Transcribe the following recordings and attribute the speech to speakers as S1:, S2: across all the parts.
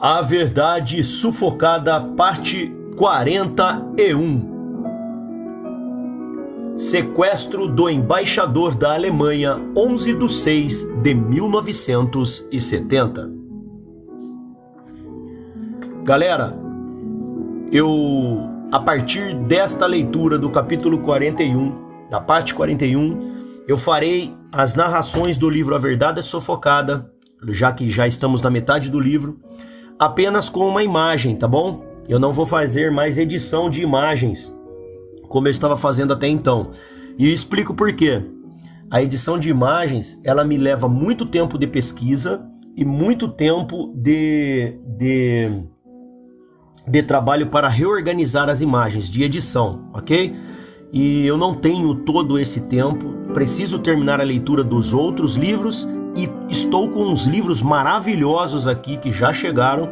S1: A Verdade Sufocada, parte 41. Sequestro do embaixador da Alemanha, 11/6/1970. Galera, a partir desta leitura do capítulo 41, da parte 41, eu farei as narrações do livro A Verdade Sufocada, já que já estamos na metade do livro, apenas com uma imagem, tá bom? Eu não vou fazer mais edição de imagens, como eu estava fazendo até então. E eu explico por quê. A edição de imagens, ela me leva muito tempo de pesquisa e muito tempo de trabalho para reorganizar as imagens, de edição, ok? E eu não tenho todo esse tempo, preciso terminar a leitura dos outros livros e estou com uns livros maravilhosos aqui que já chegaram,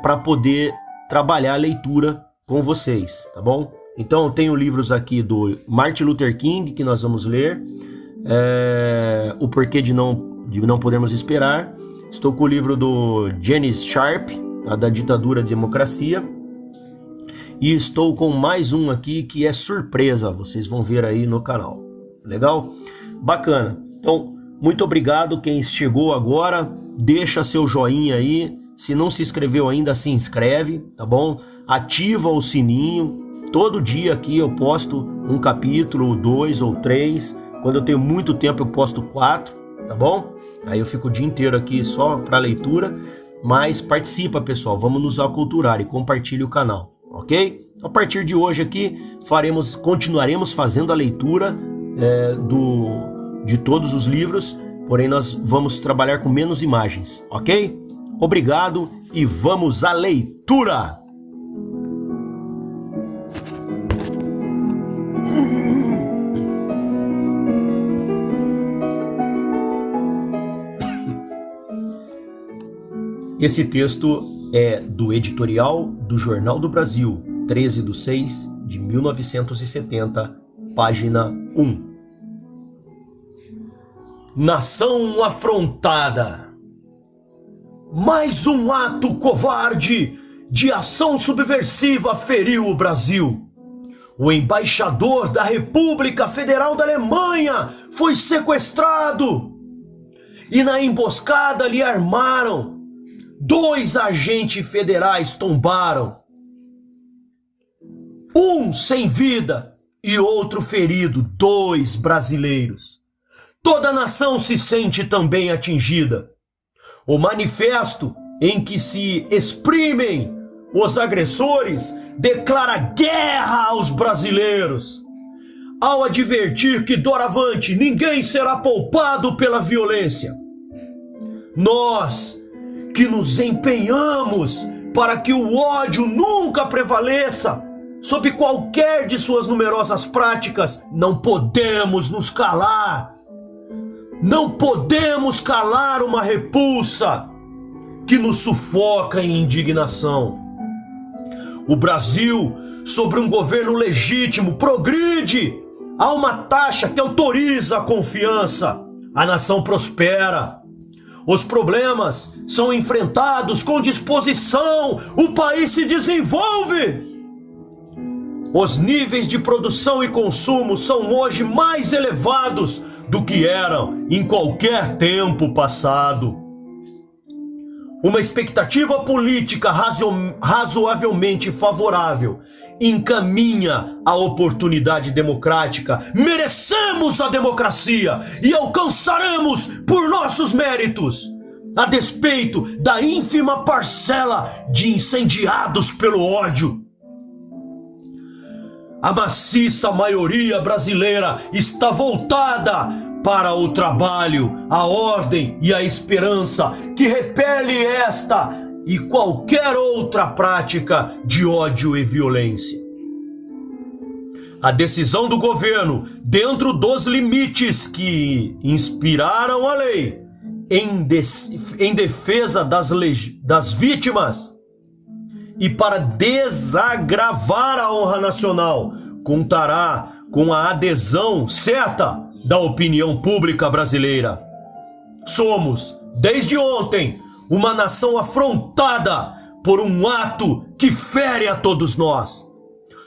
S1: para poder trabalhar a leitura com vocês, tá bom? Então eu tenho livros aqui do Martin Luther King que nós vamos ler, O Porquê de Não Podermos Esperar. Estou com o livro do Janis Sharp, da Ditadura à Democracia. E estou com mais um aqui que é surpresa, vocês vão ver aí no canal. Legal? Bacana. Então, muito obrigado quem chegou agora, deixa seu joinha aí, se não se inscreveu ainda, se inscreve, tá bom? Ativa o sininho, todo dia aqui eu posto um capítulo, 2 ou 3, quando eu tenho muito tempo eu posto 4, tá bom? Aí eu fico o dia inteiro aqui só para leitura, mas participa pessoal, vamos nos aculturar e compartilhe o canal. Ok? A partir de hoje aqui continuaremos fazendo a leitura de todos os livros, porém nós vamos trabalhar com menos imagens, ok? Obrigado e vamos à leitura! Esse texto é do editorial do Jornal do Brasil, 13/6/1970, página 1. Nação afrontada. Mais um ato covarde de ação subversiva feriu o Brasil. O embaixador da República Federal da Alemanha foi sequestrado. E na emboscada lhe armaram. 2 agentes federais tombaram. Um sem vida e outro ferido, 2 brasileiros. Toda a nação se sente também atingida. O manifesto em que se exprimem os agressores declara guerra aos brasileiros, ao advertir que doravante ninguém será poupado pela violência. Nós que nos empenhamos para que o ódio nunca prevaleça sob qualquer de suas numerosas práticas, não podemos nos calar. Não podemos calar uma repulsa que nos sufoca em indignação. O Brasil, sobre um governo legítimo, progride a uma taxa que autoriza a confiança. A nação prospera. Os problemas são enfrentados com disposição. O país se desenvolve. Os níveis de produção e consumo são hoje mais elevados do que eram em qualquer tempo passado. Uma expectativa política razoavelmente favorável encaminha a oportunidade democrática. Merecemos a democracia e alcançaremos por nossos méritos, a despeito da ínfima parcela de incendiados pelo ódio. A maciça maioria brasileira está voltada para o trabalho, a ordem e a esperança, que repele esta e qualquer outra prática de ódio e violência. A decisão do governo, dentro dos limites que inspiraram a lei, em defesa das vítimas e para desagravar a honra nacional, contará com a adesão certa da opinião pública brasileira. Somos, desde ontem, uma nação afrontada por um ato que fere a todos nós.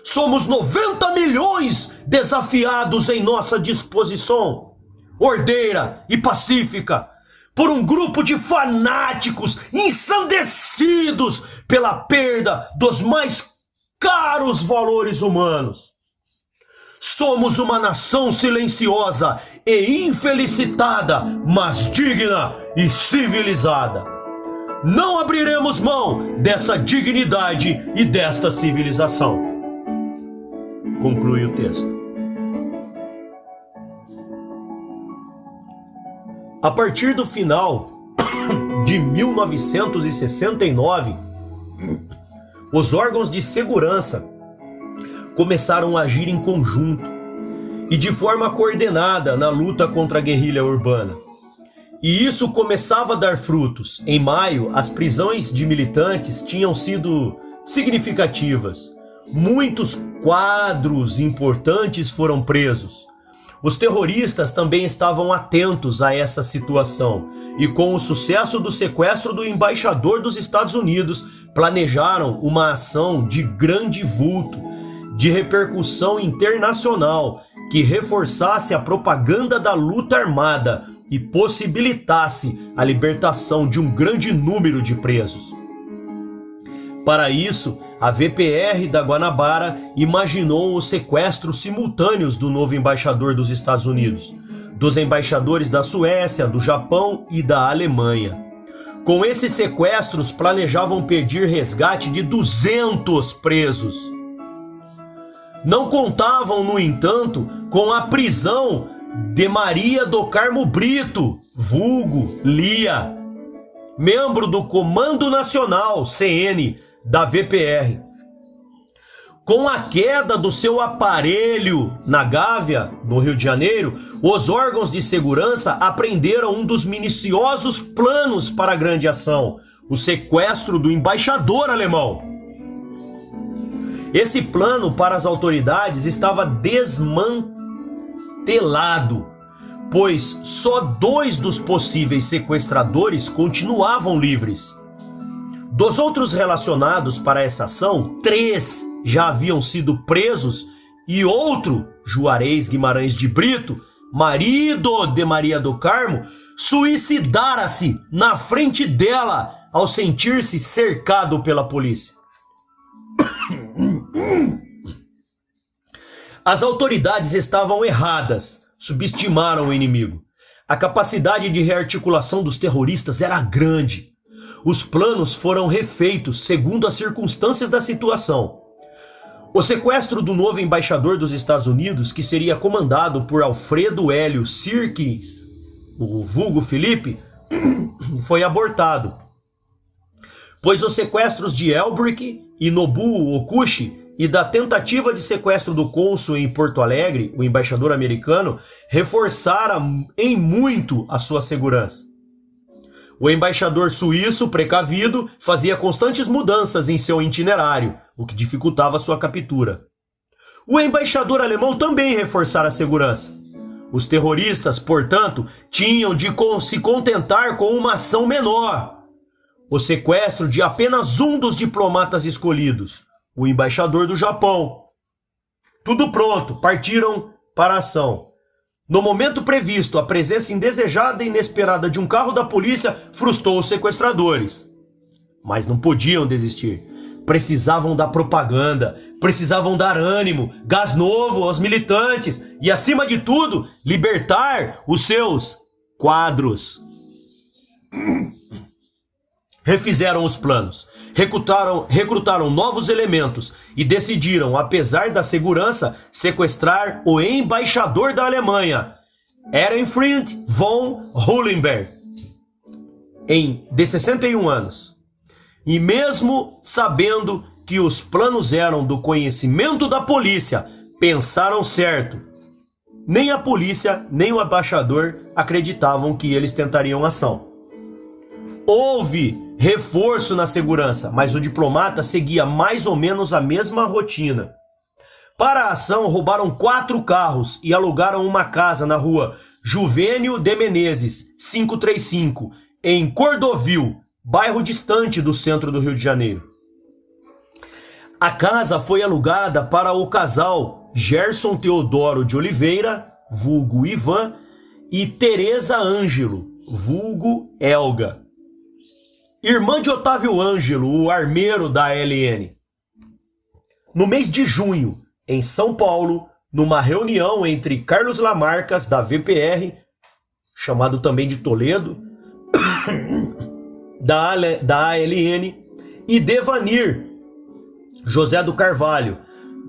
S1: Somos 90 milhões desafiados em nossa disposição ordeira e pacífica por um grupo de fanáticos ensandecidos pela perda dos mais caros valores humanos. Somos uma nação silenciosa e infelicitada, mas digna e civilizada. Não abriremos mão dessa dignidade e desta civilização. Conclui o texto. A partir do final de 1969, os órgãos de segurança começaram a agir em conjunto e de forma coordenada na luta contra a guerrilha urbana. E isso começava a dar frutos. Em maio, as prisões de militantes tinham sido significativas. Muitos quadros importantes foram presos. Os terroristas também estavam atentos a essa situação e, com o sucesso do sequestro do embaixador dos Estados Unidos, planejaram uma ação de grande vulto, de repercussão internacional, que reforçasse a propaganda da luta armada e possibilitasse a libertação de um grande número de presos. Para isso, a VPR da Guanabara imaginou os sequestros simultâneos do novo embaixador dos Estados Unidos, dos embaixadores da Suécia, do Japão e da Alemanha. Com esses sequestros, planejavam pedir resgate de 200 presos. Não contavam, no entanto, com a prisão de Maria do Carmo Brito, vulgo Lia, membro do Comando Nacional, CN, da VPR. Com a queda do seu aparelho na Gávea, no Rio de Janeiro, os órgãos de segurança apreenderam um dos minuciosos planos para a grande ação, o sequestro do embaixador alemão. Esse plano para as autoridades estava desmantelado, pois só 2 dos possíveis sequestradores continuavam livres. Dos outros relacionados para essa ação, 3 já haviam sido presos e outro, Juarez Guimarães de Brito, marido de Maria do Carmo, suicidara-se na frente dela ao sentir-se cercado pela polícia. As autoridades estavam erradas, subestimaram o inimigo. A capacidade de rearticulação dos terroristas era grande. Os planos foram refeitos segundo as circunstâncias da situação. O sequestro do novo embaixador dos Estados Unidos, que seria comandado por Alfredo Hélio Sirkins, o vulgo Felipe, foi abortado, pois os sequestros de Elbrick e Nobuo Okushi e da tentativa de sequestro do cônsul em Porto Alegre, o embaixador americano, reforçaram em muito a sua segurança. O embaixador suíço, precavido, fazia constantes mudanças em seu itinerário, o que dificultava sua captura. O embaixador alemão também reforçara a segurança. Os terroristas, portanto, tinham de se contentar com uma ação menor: o sequestro de apenas um dos diplomatas escolhidos, o embaixador do Japão. Tudo pronto, partiram para a ação. No momento previsto, a presença indesejada e inesperada de um carro da polícia frustrou os sequestradores. Mas não podiam desistir. Precisavam da propaganda, precisavam dar ânimo, gás novo aos militantes e, acima de tudo, libertar os seus quadros. Refizeram os planos, recrutaram novos elementos e decidiram, apesar da segurança, sequestrar o embaixador da Alemanha, Ehrenfried von Hohenberg, de 61 anos. E mesmo sabendo que os planos eram do conhecimento da polícia, pensaram certo. Nem a polícia, nem o embaixador acreditavam que eles tentariam ação. Houve reforço na segurança, mas o diplomata seguia mais ou menos a mesma rotina. Para a ação, roubaram 4 carros e alugaram uma casa na rua Juvênio de Menezes, 535, em Cordovil, bairro distante do centro do Rio de Janeiro. A casa foi alugada para o casal Gerson Teodoro de Oliveira, vulgo Ivan, e Teresa Ângelo, vulgo Elga, irmã de Otávio Ângelo, o armeiro da ALN. No mês de junho, em São Paulo, numa reunião entre Carlos Lamarcas, da VPR, chamado também de Toledo, da ALN, e Devanir José do Carvalho,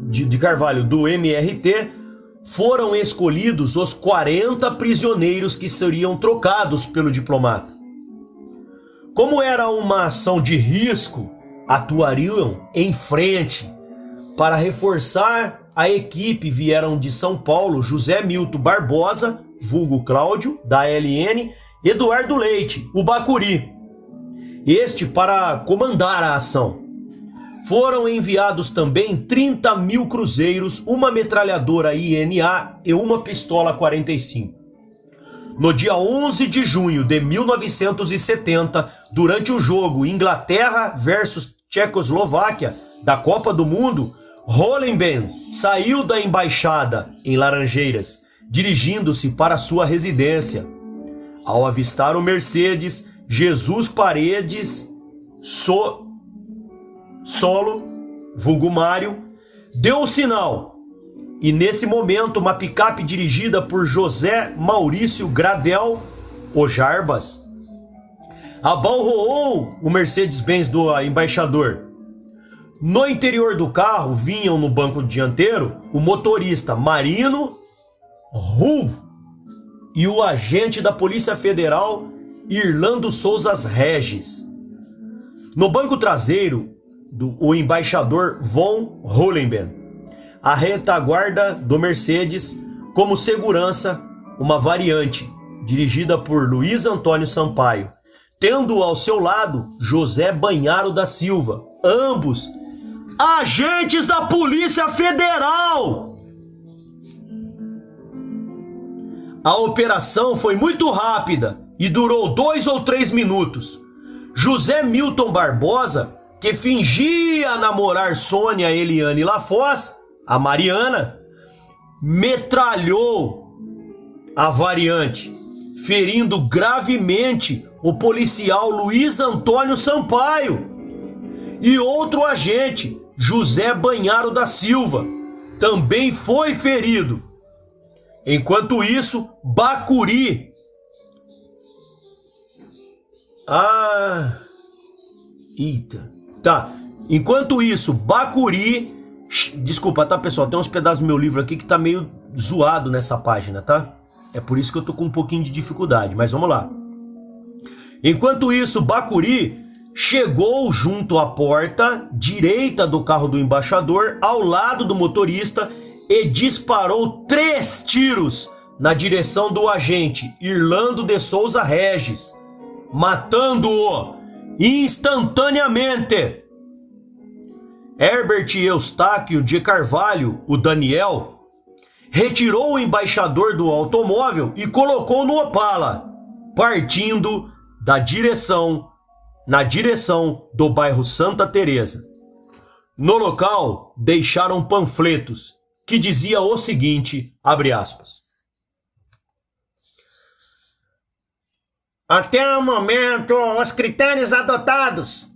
S1: de Carvalho, do MRT, foram escolhidos os 40 prisioneiros que seriam trocados pelo diplomata. Como era uma ação de risco, atuariam em frente. Para reforçar a equipe vieram de São Paulo José Milton Barbosa, vulgo Cláudio, da ALN, Eduardo Leite, o Bacuri. Este para comandar a ação. Foram enviados também 30 mil cruzeiros, uma metralhadora INA e uma pistola 45. No dia 11 de junho de 1970, durante o jogo Inglaterra versus Tchecoslováquia da Copa do Mundo, Hollenben saiu da embaixada em Laranjeiras, dirigindo-se para sua residência. Ao avistar o Mercedes, Jesus Paredes Solo, vulgo Mário, deu o sinal. E nesse momento, uma picape dirigida por José Maurício Gradel, o Jarbas, abalroou o Mercedes-Benz do embaixador. No interior do carro vinham no banco dianteiro o motorista Marino Ru e o agente da Polícia Federal Irlando Souzas Regis. No banco traseiro, o embaixador Von Hollenben. A retaguarda do Mercedes, como segurança, uma variante, dirigida por Luiz Antônio Sampaio, tendo ao seu lado José Banharo da Silva, ambos agentes da Polícia Federal. A operação foi muito rápida e durou 2 ou 3 minutos. José Milton Barbosa, que fingia namorar Sônia Eliane Lafosse, a Mariana, metralhou a variante, ferindo gravemente o policial Luiz Antônio Sampaio. E outro agente, José Banharo da Silva, também foi ferido. Enquanto isso, Bacuri... Enquanto isso, Bacuri... Desculpa, tá, pessoal? Tem uns pedaços do meu livro aqui que tá meio zoado nessa página, tá? É por isso que eu tô com um pouquinho de dificuldade, mas vamos lá. Enquanto isso, Bacuri chegou junto à porta direita do carro do embaixador, ao lado do motorista, e disparou 3 tiros na direção do agente Irlando de Souza Regis, matando-o instantaneamente. Herbert Eustáquio de Carvalho, o Daniel, retirou o embaixador do automóvel e colocou no Opala, partindo na direção do bairro Santa Teresa. No local, deixaram panfletos que dizia o seguinte, abre aspas: até o momento, os critérios adotados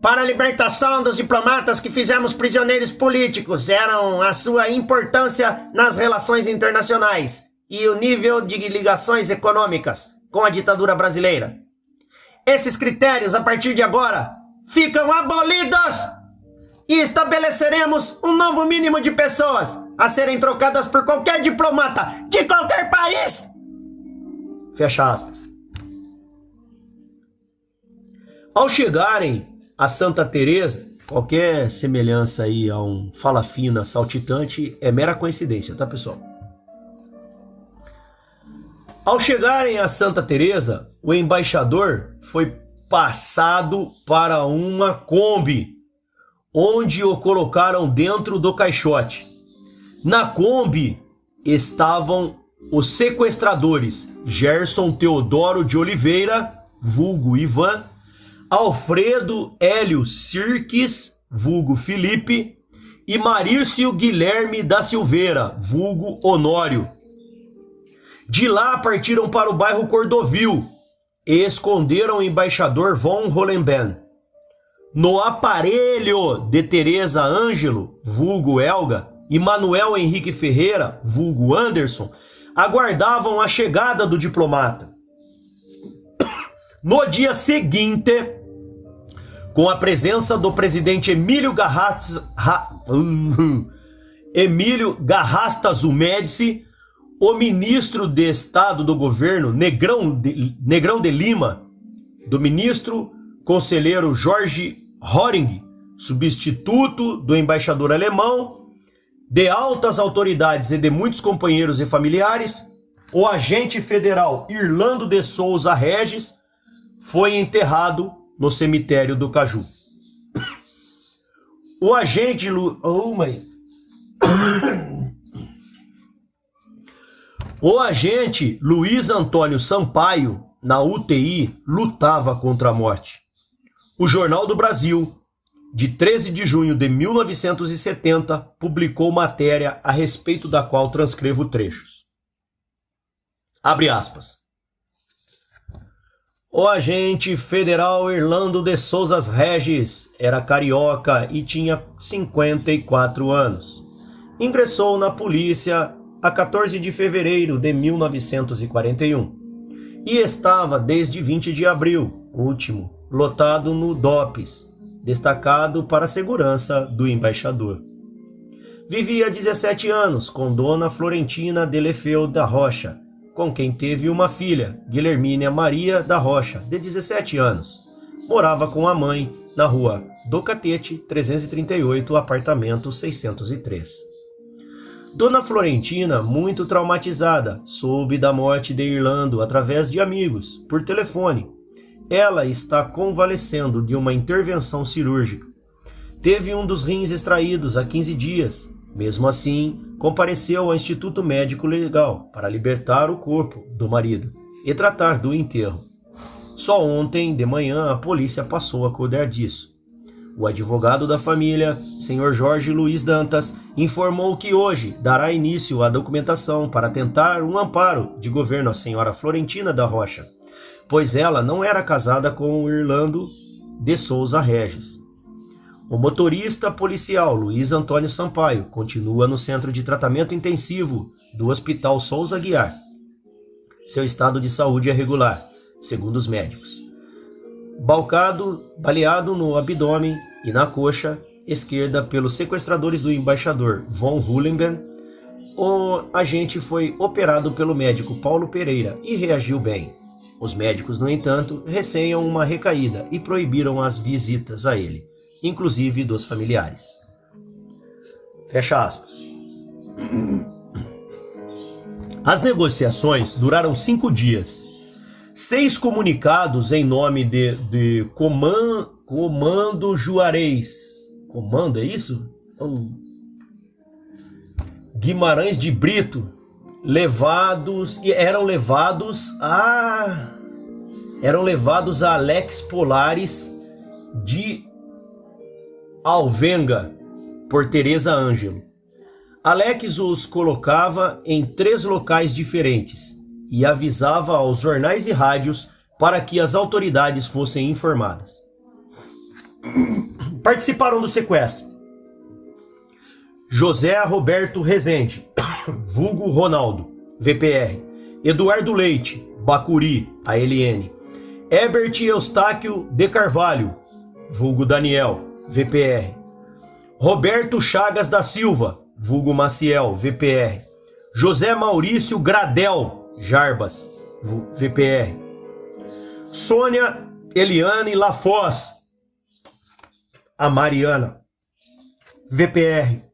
S1: para a libertação dos diplomatas que fizemos prisioneiros políticos eram a sua importância nas relações internacionais e o nível de ligações econômicas com a ditadura brasileira. Esses critérios, a partir de agora, ficam abolidos e estabeleceremos um novo mínimo de pessoas a serem trocadas por qualquer diplomata de qualquer país. Fecha aspas. Ao chegarem a Santa Teresa, qualquer semelhança aí a um fala fina saltitante é mera coincidência, tá, pessoal? Ao chegarem a Santa Teresa, o embaixador foi passado para uma Kombi, onde o colocaram dentro do caixote. Na Kombi estavam os sequestradores Gerson Teodoro de Oliveira, vulgo Ivan, Alfredo Hélio Sirques, vulgo Felipe, e Marício Guilherme da Silveira, vulgo Honório. De lá partiram para o bairro Cordovil e esconderam o embaixador von Hollenben. No aparelho de Teresa Ângelo, vulgo Elga, e Manuel Henrique Ferreira, vulgo Anderson, aguardavam a chegada do diplomata. No dia seguinte, com a presença do presidente Emílio Garrastazu Médici, o ministro de Estado do governo Negrão de Lima, do ministro conselheiro Jorge Höring, substituto do embaixador alemão, de altas autoridades e de muitos companheiros e familiares, o agente federal Irlando de Souza Regis foi enterrado no cemitério do Caju. O agente Luiz Antônio Sampaio, na UTI, lutava contra a morte. O Jornal do Brasil, de 13 de junho de 1970, publicou matéria a respeito da qual transcrevo trechos. Abre aspas. O agente federal Irlando de Souza Regis era carioca e tinha 54 anos. Ingressou na polícia a 14 de fevereiro de 1941 e estava desde 20 de abril, último, lotado no DOPS, destacado para a segurança do embaixador. Vivia 17 anos com Dona Florentina Delefeu da Rocha, com quem teve uma filha, Guilhermínia Maria da Rocha, de 17 anos. Morava com a mãe na rua do Catete, 338, apartamento 603. Dona Florentina, muito traumatizada, soube da morte de Irlando através de amigos, por telefone. Ela está convalescendo de uma intervenção cirúrgica. Teve um dos rins extraídos há 15 dias. Mesmo assim, compareceu ao Instituto Médico Legal para libertar o corpo do marido e tratar do enterro. Só ontem de manhã a polícia passou a cuidar disso. O advogado da família, Sr. Jorge Luiz Dantas, informou que hoje dará início à documentação para tentar um amparo de governo à senhora Florentina da Rocha, pois ela não era casada com o Irlando de Souza Regis. O motorista policial Luiz Antônio Sampaio continua no centro de tratamento intensivo do Hospital Souza Aguiar. Seu estado de saúde é regular, segundo os médicos. Baleado no abdômen e na coxa esquerda pelos sequestradores do embaixador von Hollenben, o agente foi operado pelo médico Paulo Pereira e reagiu bem. Os médicos, no entanto, receiam uma recaída e proibiram as visitas a ele, inclusive dos familiares. Fecha aspas. As negociações duraram 5 dias. 6 comunicados em nome de Comando Juarez. Comando, é isso? Guimarães de Brito. Eram levados a Alex Polares de Alvenga por Teresa Ângelo. Alex os colocava em 3 locais diferentes e avisava aos jornais e rádios para que as autoridades fossem informadas. Participaram do sequestro José Roberto Rezende, vulgo Ronaldo, VPR, Eduardo Leite, Bacuri, ALN, Herbert Eustáquio de Carvalho, vulgo Daniel, VPR, Roberto Chagas da Silva, vulgo Maciel, VPR, José Maurício Gradel Jarbas, VPR, Sônia Eliane Lafoz, a Mariana, VPR,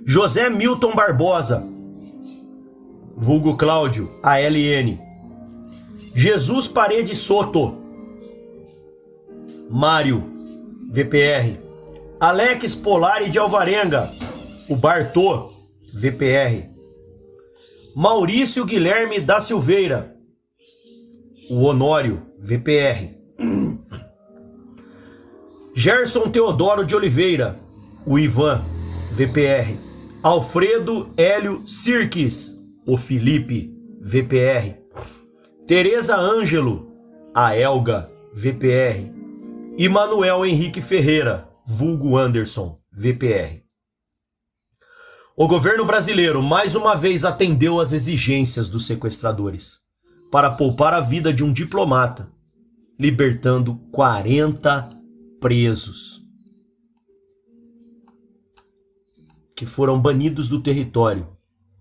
S1: José Milton Barbosa, vulgo Cláudio, ALN, Jesus Paredes Soto, Mário, VPR, Alex Polari de Alvarenga, o Bartô, VPR, Maurício Guilherme da Silveira, o Honório, VPR. Gerson Teodoro de Oliveira, o Ivan, VPR. Alfredo Hélio Sirques, o Felipe, VPR. Tereza Ângelo, a Elga, VPR. E Manuel Henrique Ferreira, vulgo Anderson, VPR. O governo brasileiro mais uma vez atendeu às exigências dos sequestradores para poupar a vida de um diplomata, libertando 40 presos que foram banidos do território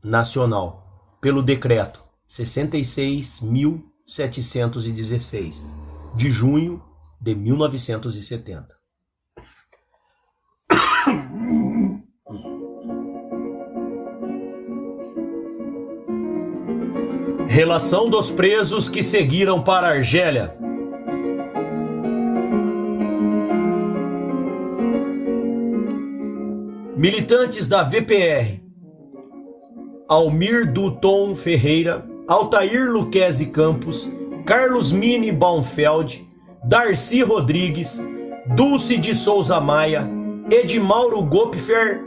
S1: nacional pelo decreto 66.716 de junho de 1970. Relação dos presos que seguiram para a Argélia. Militantes da VPR: Almir Duton Ferreira, Altair Luquezzi Campos, Carlos Mini Baumfeld, Darcy Rodrigues, Dulce de Souza Maia, Edmauro Gopfer,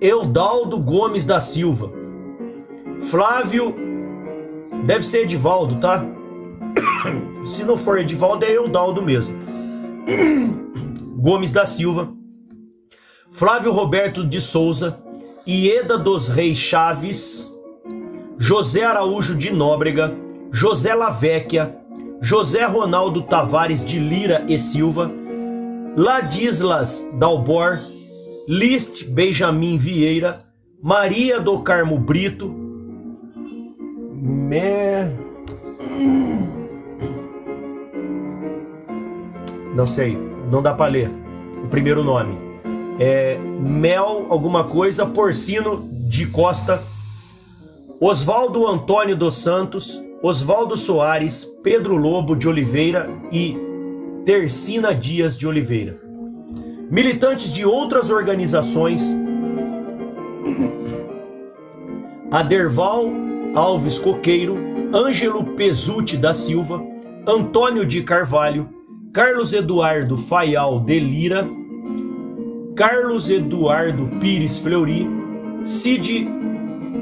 S1: Eudaldo Gomes da Silva, Flávio, deve ser Edivaldo, tá? Se não for Edivaldo, é Eudaldo mesmo. Gomes da Silva, Flávio Roberto de Souza, Ieda dos Reis Chaves, José Araújo de Nóbrega, José Lavecchia, José Ronaldo Tavares de Lira e Silva, Ladislas Dalbor, List Benjamin Vieira, Maria do Carmo Brito, não sei, não dá pra ler o primeiro nome. Mel alguma coisa Porcino de Costa, Oswaldo Antônio dos Santos, Oswaldo Soares, Pedro Lobo de Oliveira e Tercina Dias de Oliveira. Militantes de outras organizações: Aderval Alves Coqueiro, Ângelo Pesutti da Silva, Antônio de Carvalho, Carlos Eduardo Faial de Lira, Carlos Eduardo Pires Fleury, Cid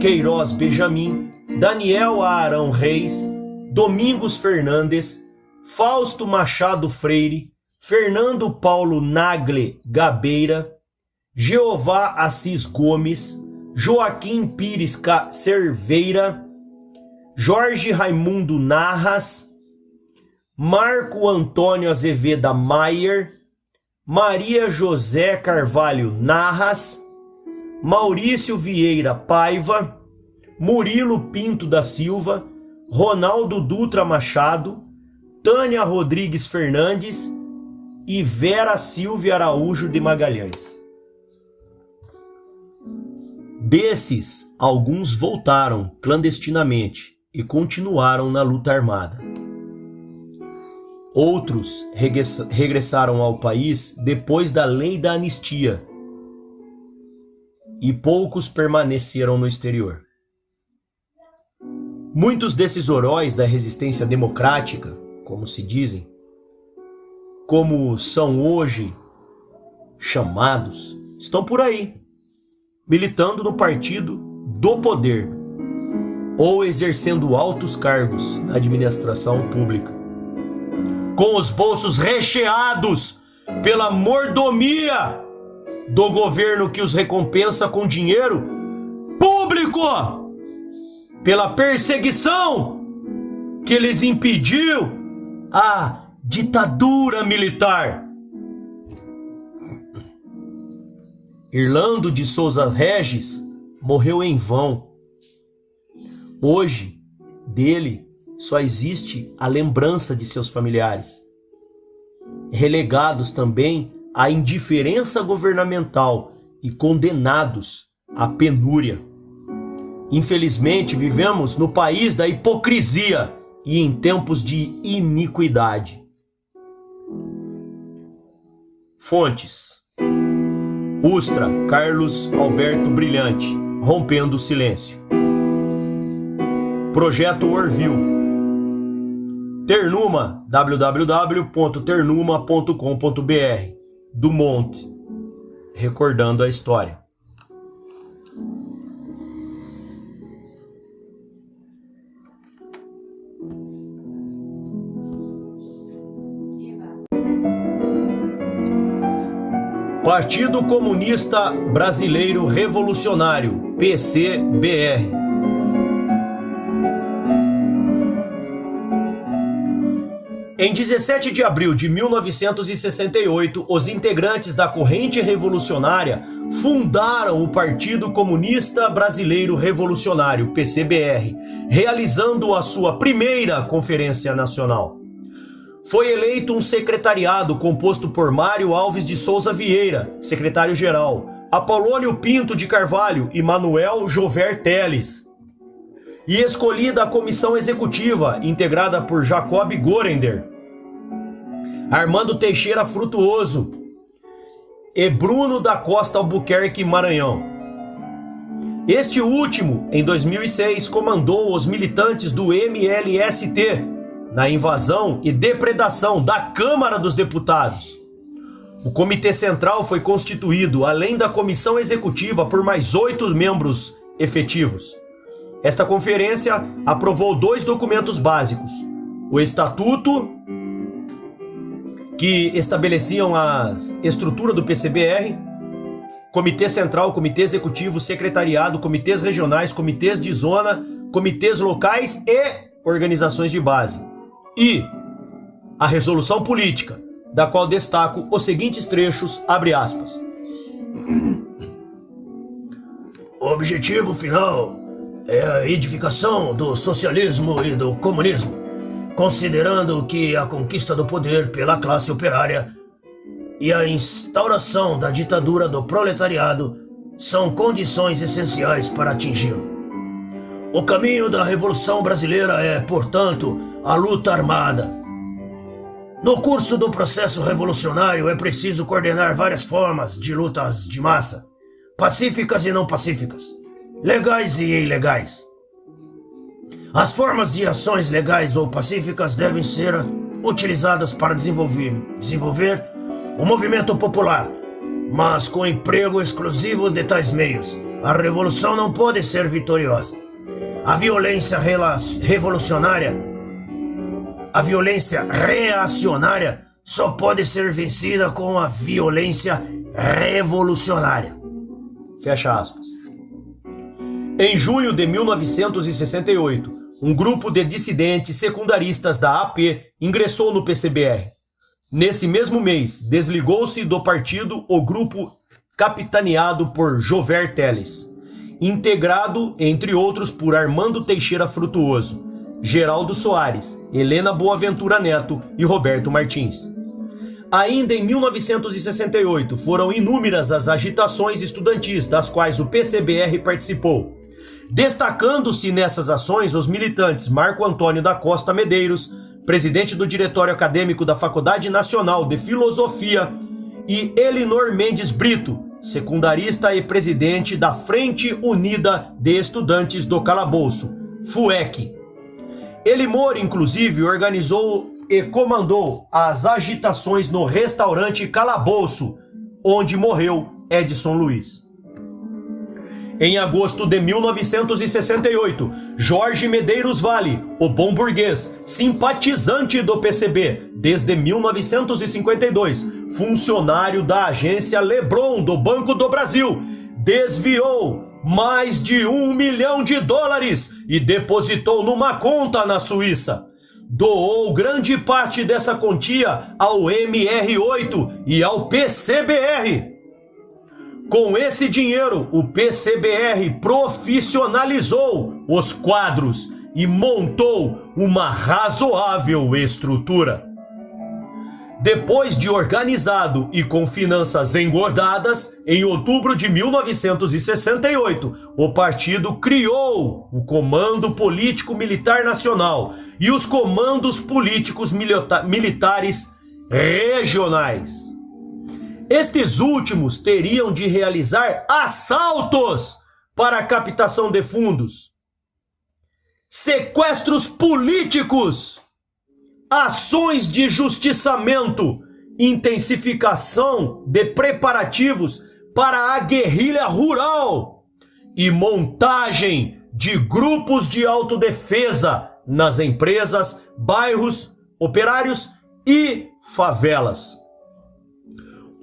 S1: Queiroz Benjamin, Daniel Arão Reis, Domingos Fernandes, Fausto Machado Freire, Fernando Paulo Nagle Gabeira, Jeová Assis Gomes, Joaquim Pires Cerveira, Jorge Raimundo Narras, Marco Antônio Azeveda Maier, Maria José Carvalho Narras, Maurício Vieira Paiva, Murilo Pinto da Silva, Ronaldo Dutra Machado, Tânia Rodrigues Fernandes e Vera Silvia Araújo de Magalhães. Desses, alguns voltaram clandestinamente e continuaram na luta armada. Outros regressaram ao país depois da lei da anistia e poucos permaneceram no exterior. Muitos desses heróis da resistência democrática, como se dizem, como são hoje chamados, estão por aí, militando no partido do poder ou exercendo altos cargos na administração pública, com os bolsos recheados pela mordomia do governo que os recompensa com dinheiro público, pela perseguição que lhes impediu a ditadura militar. Irlando de Souza Regis morreu em vão. Hoje, dele só existe a lembrança de seus familiares, relegados também à indiferença governamental e condenados à penúria. Infelizmente, vivemos no país da hipocrisia e em tempos de iniquidade. Fontes: Ustra, Carlos Alberto Brilhante, Rompendo o Silêncio. Projeto Orville. Ternuma, www.ternuma.com.br. Dumont, recordando a história. Partido Comunista Brasileiro Revolucionário, PCBR. Em 17 de abril de 1968, os integrantes da corrente revolucionária fundaram o Partido Comunista Brasileiro Revolucionário, PCBR, realizando a sua primeira Conferência Nacional. Foi eleito um secretariado composto por Mário Alves de Souza Vieira, secretário-geral, Apolônio Pinto de Carvalho e Manuel Jover Teles. E escolhida a comissão executiva, integrada por Jacob Gorender, Armando Teixeira Frutuoso e Bruno da Costa Albuquerque Maranhão. Este último, em 2006, comandou os militantes do MLST, na invasão e depredação da Câmara dos Deputados. O Comitê Central foi constituído, além da comissão executiva, por mais 8 membros efetivos. Esta conferência aprovou 2 documentos básicos: o Estatuto, que estabeleciam a estrutura do PCBR, Comitê Central, Comitê Executivo, Secretariado, Comitês Regionais, Comitês de Zona, Comitês Locais e Organizações de Base. E a resolução política, da qual destaco os seguintes trechos, abre aspas. O objetivo final é a edificação do socialismo e do comunismo, considerando que a conquista do poder pela classe operária e a instauração da ditadura do proletariado são condições essenciais para atingi-lo. O caminho da Revolução Brasileira é, portanto, a luta armada. No curso do processo revolucionário é preciso coordenar várias formas de lutas de massa, pacíficas e não pacíficas, legais e ilegais. As formas de ações legais ou pacíficas devem ser utilizadas para desenvolver o movimento popular, mas com emprego exclusivo de tais meios, a revolução não pode ser vitoriosa. A violência reacionária só pode ser vencida com a violência revolucionária. Fecha aspas. Em junho de 1968, um grupo de dissidentes secundaristas da AP ingressou no PCBR. Nesse mesmo mês, desligou-se do partido o grupo capitaneado por Jover Teles, integrado, entre outros, por Armando Teixeira Frutuoso, Geraldo Soares, Helena Boaventura Neto e Roberto Martins. Ainda em 1968, foram inúmeras as agitações estudantis das quais o PCBR participou, destacando-se nessas ações os militantes Marco Antônio da Costa Medeiros, presidente do Diretório Acadêmico da Faculdade Nacional de Filosofia, e Elinor Mendes Brito, secundarista e presidente da Frente Unida de Estudantes do Calabouço, FUEC. Elinor, inclusive, organizou e comandou as agitações no restaurante Calabouço, onde morreu Edson Luiz. Em agosto de 1968, Jorge Medeiros Vale, o bom burguês, simpatizante do PCB desde 1952, funcionário da agência Leblon do Banco do Brasil, desviou mais de $1 milhão e depositou numa conta na Suíça. Doou grande parte dessa quantia ao MR8 e ao PCBR. Com esse dinheiro, o PCBR profissionalizou os quadros e montou uma razoável estrutura. Depois de organizado e com finanças engordadas, em outubro de 1968, o partido criou o Comando Político Militar Nacional e os Comandos Políticos Militares Regionais. Estes últimos teriam de realizar assaltos para a captação de fundos, sequestros políticos, ações de justiçamento, intensificação de preparativos para a guerrilha rural e montagem de grupos de autodefesa nas empresas, bairros, operários e favelas.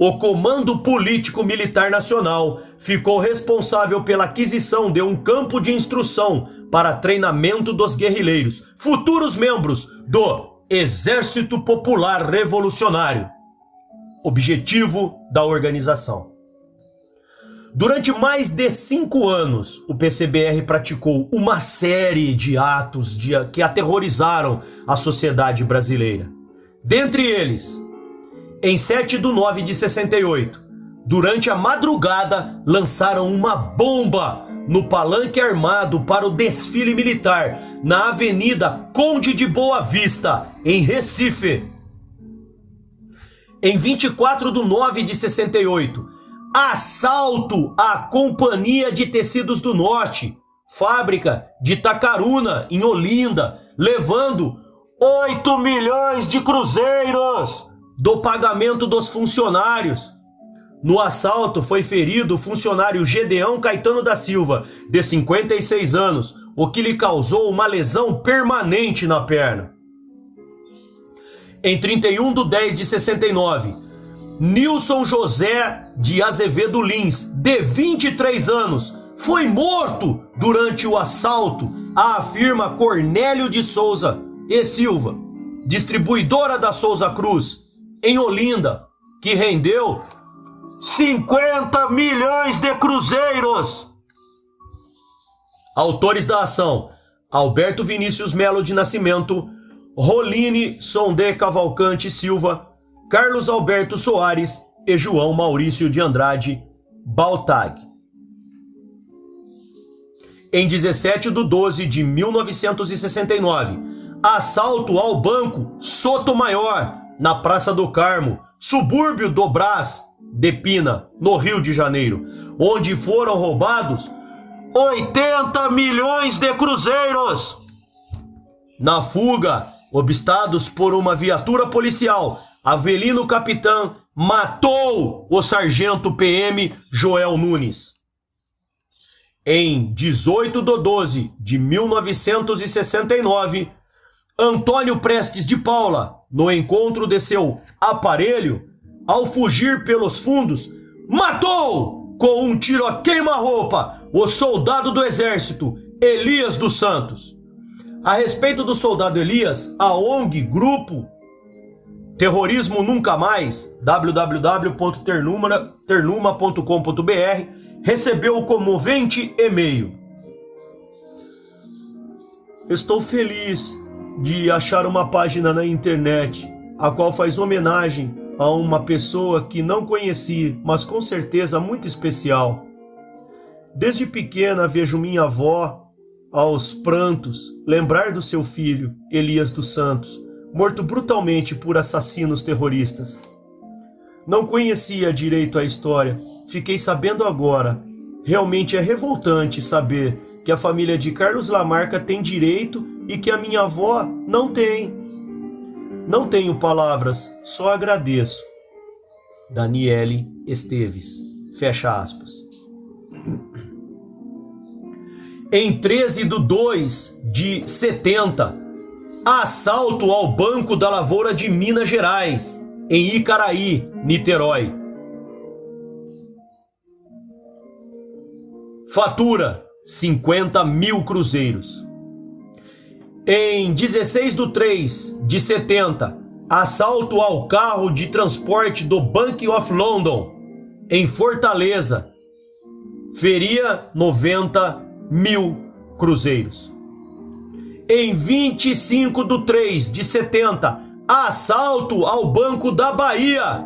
S1: O Comando Político Militar Nacional ficou responsável pela aquisição de um campo de instrução para treinamento dos guerrilheiros, futuros membros do Exército Popular Revolucionário. Objetivo da organização. Durante mais de 5 anos, o PCBR praticou uma série de atos que aterrorizaram a sociedade brasileira. Dentre eles, em 7/9/68, durante a madrugada, lançaram uma bomba no palanque armado para o desfile militar na Avenida Conde de Boa Vista, em Recife. Em 24/9/68, assalto à Companhia de Tecidos do Norte, fábrica de Itacaruna, em Olinda, levando 8 milhões de cruzeiros do pagamento dos funcionários. No assalto foi ferido o funcionário Gedeão Caetano da Silva, de 56 anos, o que lhe causou uma lesão permanente na perna. Em 31/10/69, Nilson José de Azevedo Lins, de 23 anos, foi morto durante o assalto à firma Cornélio de Souza e Silva, distribuidora da Souza Cruz, em Olinda, que rendeu 50 milhões de cruzeiros. Autores da ação: Alberto Vinícius Melo de Nascimento, Roline Sondé Cavalcante Silva, Carlos Alberto Soares e João Maurício de Andrade Baltag. Em 17/12/1969, assalto ao Banco Sotomayor, na Praça do Carmo, subúrbio do Brás de Pina, no Rio de Janeiro, onde foram roubados 80 milhões de cruzeiros. Na fuga, obstados por uma viatura policial, Avelino Capitã matou o sargento PM Joel Nunes. Em 18/12/1969, Antônio Prestes de Paula, no encontro de seu aparelho, ao fugir pelos fundos, matou com um tiro a queima-roupa o soldado do exército Elias dos Santos. A respeito do soldado Elias, a ONG Grupo Terrorismo Nunca Mais, www.ternuma.com.br, recebeu o comovente e-mail: estou feliz de achar uma página na internet a qual faz homenagem a uma pessoa que não conheci, mas com certeza muito especial. Desde pequena vejo minha avó, aos prantos, lembrar do seu filho, Elias dos Santos, morto brutalmente por assassinos terroristas. Não conhecia direito a história, fiquei sabendo agora. Realmente é revoltante saber que a família de Carlos Lamarca tem direito e que a minha avó não tem. Não tenho palavras, só agradeço. Daniele Esteves. Fecha aspas. Em 13/2/70, assalto ao Banco da Lavoura de Minas Gerais, em Icaraí, Niterói. Fatura: 50 mil cruzeiros. Em 16/3/70, assalto ao carro de transporte do Bank of London, em Fortaleza. Feria 90 mil cruzeiros. Em 25/3/70, assalto ao Banco da Bahia.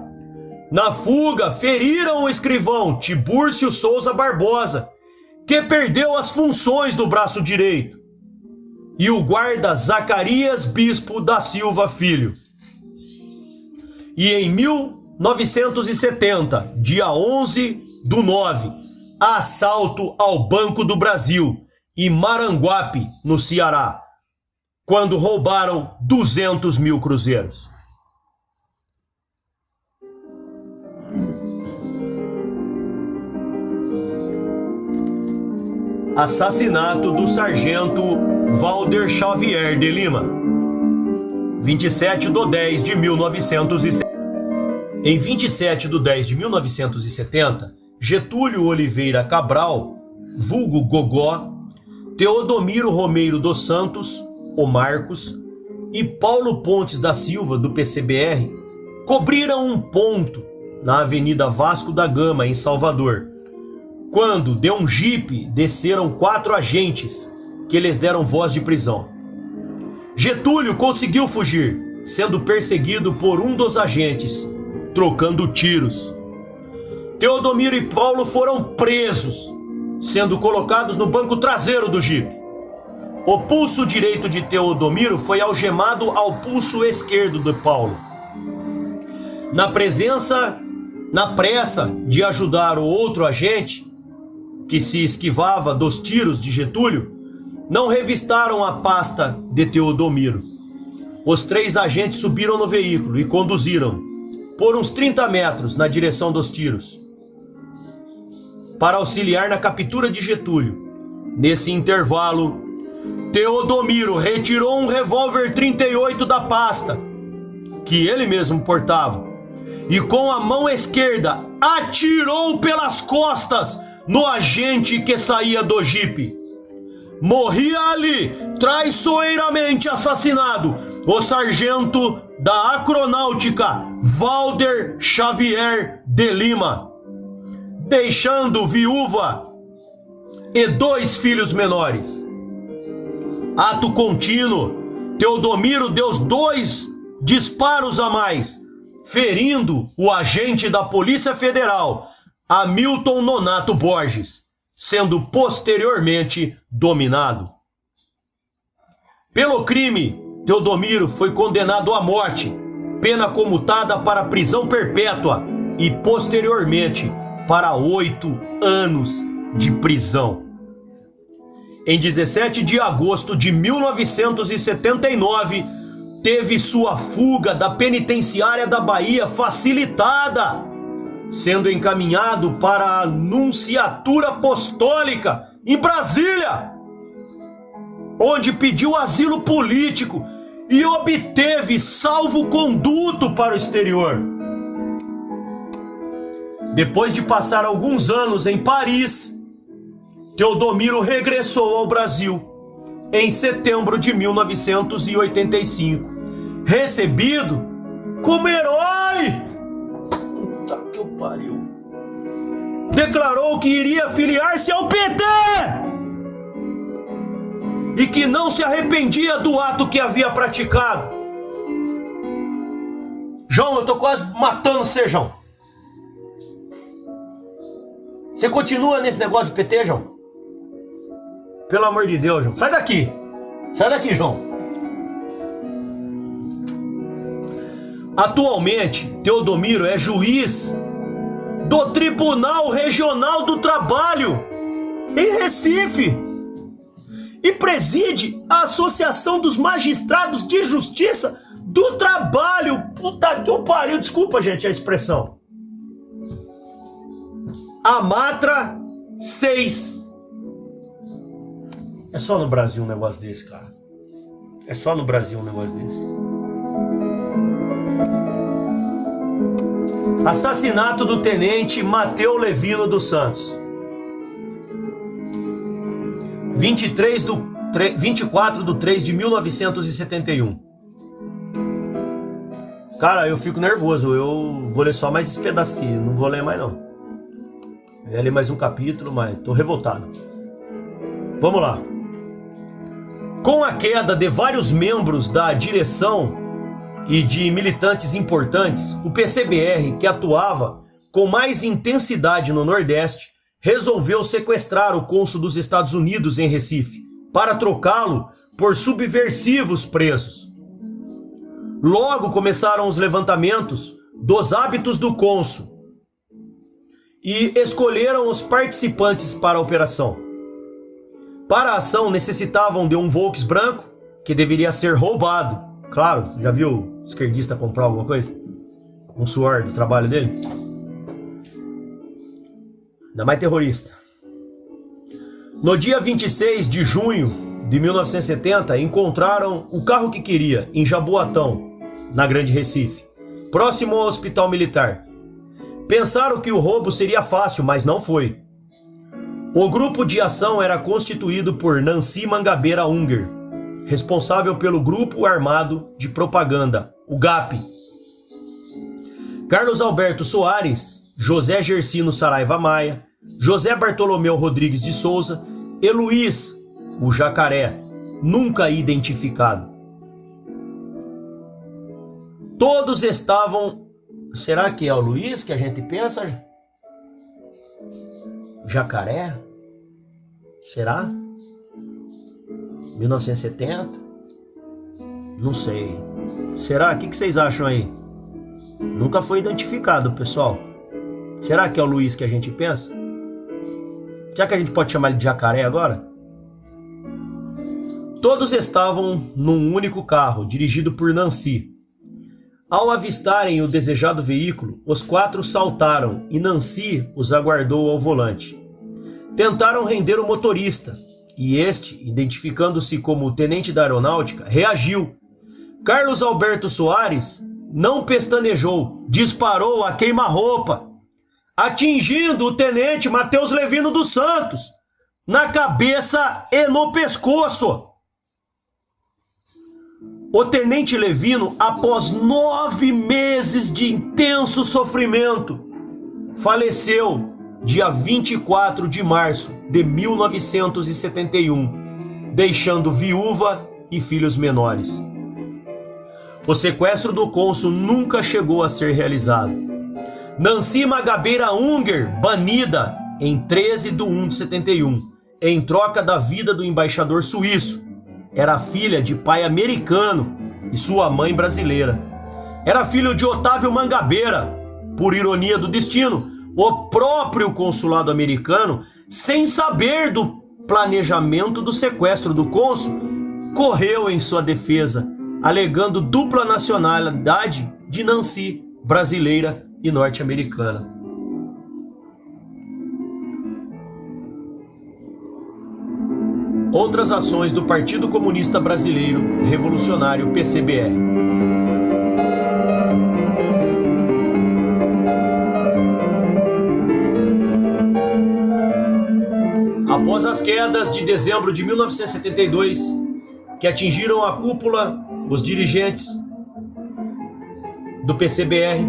S1: Na fuga, feriram o escrivão Tibúrcio Souza Barbosa, que perdeu as funções do braço direito, e o guarda Zacarias Bispo da Silva Filho. E em 1970, dia 11/9, assalto ao Banco do Brasil, em Maranguape, no Ceará, quando roubaram 200 mil cruzeiros. Assassinato do sargento Valder Xavier de Lima, 27/10/1970. Em 27/10/1970, Getúlio Oliveira Cabral, vulgo Gogó, Teodomiro Romeiro dos Santos, o Marcos, e Paulo Pontes da Silva, do PCBR, cobriram um ponto na Avenida Vasco da Gama, em Salvador, quando de um jipe desceram 4 agentes que lhes deram voz de prisão. Getúlio conseguiu fugir, sendo perseguido por um dos agentes, trocando tiros. Teodomiro e Paulo foram presos, sendo colocados no banco traseiro do jipe. O pulso direito de Teodomiro foi algemado ao pulso esquerdo de Paulo. Na pressa de ajudar o outro agente, que se esquivava dos tiros de Getúlio, não revistaram a pasta de Teodomiro. Os 3 agentes subiram no veículo e conduziram por uns 30 metros na direção dos tiros, para auxiliar na captura de Getúlio. Nesse intervalo, Teodomiro retirou um revólver 38 da pasta, que ele mesmo portava, e com a mão esquerda atirou pelas costas no agente que saía do jipe. Morria ali, traiçoeiramente assassinado, o sargento da Acronáutica Valder Xavier de Lima, deixando viúva e 2 filhos menores. Ato contínuo, Teodomiro deu 2 disparos a mais, ferindo o agente da Polícia Federal, Hamilton Nonato Borges, sendo posteriormente dominado. Pelo crime, Teodomiro foi condenado à morte, pena comutada para prisão perpétua e posteriormente para 8 anos de prisão. Em 17 de agosto de 1979, teve sua fuga da penitenciária da Bahia facilitada, sendo encaminhado para a Nunciatura Apostólica em Brasília, onde pediu asilo político e obteve salvo-conduto para o exterior. Depois de passar alguns anos em Paris, Teodomiro regressou ao Brasil em setembro de 1985, recebido como herói. Puta que eu pariu. Declarou que iria filiar-se ao PT e que não se arrependia do ato que havia praticado. João, eu tô quase matando você, João. Você continua nesse negócio de PT, João? Pelo amor de Deus, João. Sai daqui. Sai daqui, João. Atualmente, Teodomiro é juiz do Tribunal Regional do Trabalho em Recife e preside a Associação dos Magistrados de Justiça do Trabalho. Puta que eu pariu. Desculpa, gente, a expressão. Amatra 6. É só no Brasil um negócio desse, cara. É só no Brasil um negócio desse. Assassinato do tenente Mateu Levino dos Santos. 24/3/1971. Cara, eu fico nervoso. Eu vou ler só mais esse pedaço aqui. Não vou ler mais, não. Eu ia ler mais um capítulo, mas tô revoltado. Vamos lá. Com a queda de vários membros da direção e de militantes importantes, o PCBR, que atuava com mais intensidade no Nordeste, resolveu sequestrar o cônsul dos Estados Unidos em Recife, para trocá-lo por subversivos presos. Logo começaram os levantamentos dos hábitos do cônsul e escolheram os participantes para a operação. Para a ação necessitavam de um Volks branco que deveria ser roubado. Claro, já viu o esquerdista comprar alguma coisa? Um suor do trabalho dele? Ainda mais terrorista. No dia 26 de junho de 1970, encontraram o carro que queria em Jaboatão, na Grande Recife, próximo ao hospital militar. Pensaram que o roubo seria fácil, mas não foi. O grupo de ação era constituído por Nancy Mangabeira Unger, responsável pelo Grupo Armado de Propaganda, o GAP, Carlos Alberto Soares, José Gersino Saraiva Maia, José Bartolomeu Rodrigues de Souza e Luiz, o Jacaré, nunca identificado. Todos estavam... Será que é o Luiz que a gente pensa? Jacaré? Será? 1970? Não sei. Será? O que vocês acham aí? Nunca foi identificado, pessoal. Será que é o Luiz que a gente pensa? Será que a gente pode chamar ele de Jacaré agora? Todos estavam num único carro, dirigido por Nancy. Ao avistarem o desejado veículo, os quatro saltaram e Nancy os aguardou ao volante. Tentaram render o motorista, e este, identificando-se como o tenente da aeronáutica, reagiu. Carlos Alberto Soares não pestanejou, disparou a queima-roupa, atingindo o tenente Matheus Levino dos Santos, na cabeça e no pescoço. O tenente Levino, após 9 meses de intenso sofrimento, faleceu dia 24 de março de 1971, deixando viúva e filhos menores. O sequestro do cônsul nunca chegou a ser realizado. Nancy Mangabeira Unger, banida em 13 de 1 de 71, em troca da vida do embaixador suíço. Era filha de pai americano e sua mãe brasileira. Era filho de Otávio Mangabeira. Por ironia do destino, o próprio consulado americano, sem saber do planejamento do sequestro do cônsul, correu em sua defesa, alegando dupla nacionalidade de Nancy, brasileira e norte-americana. Outras ações do Partido Comunista Brasileiro Revolucionário PCBR. Após as quedas de dezembro de 1972, que atingiram a cúpula, os dirigentes do PCBR,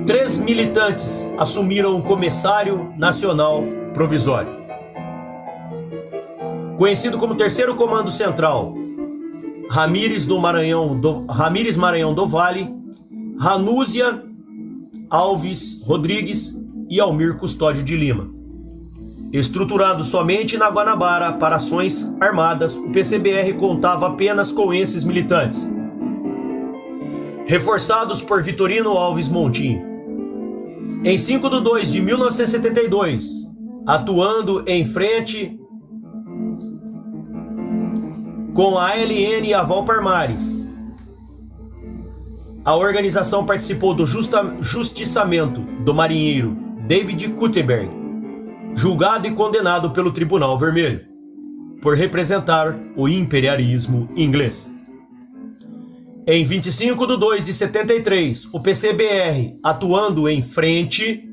S1: 3 militantes assumiram o Comissário Nacional Provisório. Conhecido como Terceiro Comando Central, Ramires Maranhão do Vale, Ranúzia Alves Rodrigues e Almir Custódio de Lima. Estruturado somente na Guanabara para ações armadas, o PCBR contava apenas com esses militantes, reforçados por Vitorino Alves Montinho. Em 5 de 2 de 1972, atuando em frente com a ALN e a Val Palmares, a organização participou do justiçamento do marinheiro David Cuttenberg, julgado e condenado pelo Tribunal Vermelho, por representar o imperialismo inglês. Em 25 de 2 de 73, o PCBR, atuando em frente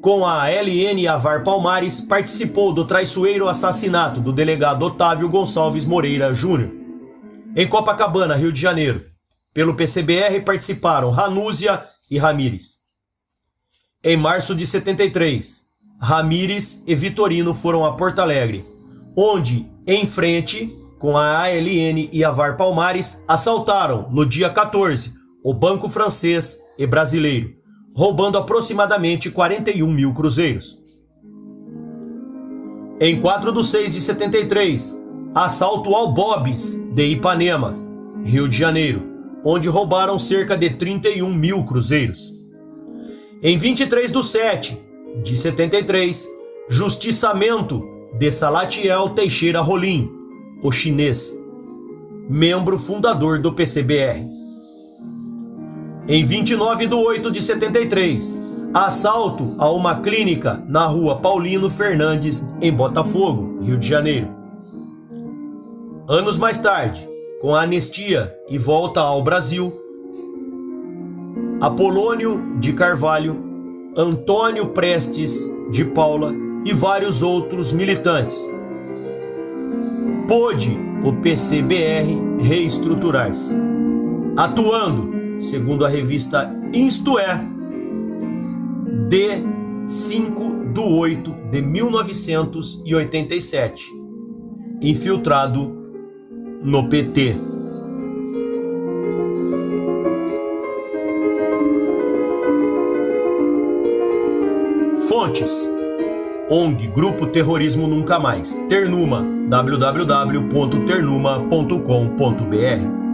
S1: com a ALN e a VAR Palmares, participou do traiçoeiro assassinato do delegado Otávio Gonçalves Moreira Júnior, em Copacabana, Rio de Janeiro. Pelo PCBR participaram Ranúzia e Ramires. Em março de 73, Ramires e Vitorino foram a Porto Alegre, onde, em frente com a ALN e a VAR Palmares, assaltaram, no dia 14, o Banco Francês e Brasileiro, roubando aproximadamente 41 mil cruzeiros. Em 4 de 6 de 73, assalto ao Bob's de Ipanema, Rio de Janeiro, onde roubaram cerca de 31 mil cruzeiros. Em 23/7/73, justiçamento de Salatiel Teixeira Rolim, o chinês, membro fundador do PCBR. Em 29/8/73, assalto a uma clínica na rua Paulino Fernandes, em Botafogo, Rio de Janeiro. Anos mais tarde, com a anistia e volta ao Brasil, Apolônio de Carvalho, Antônio Prestes de Paula e vários outros militantes. Pôde o PCBR reestruturar-se, atuando, segundo a revista Isto É, de 5/8/1987, infiltrado no PT. Fontes: ONG Grupo Terrorismo Nunca Mais, Ternuma, www.ternuma.com.br.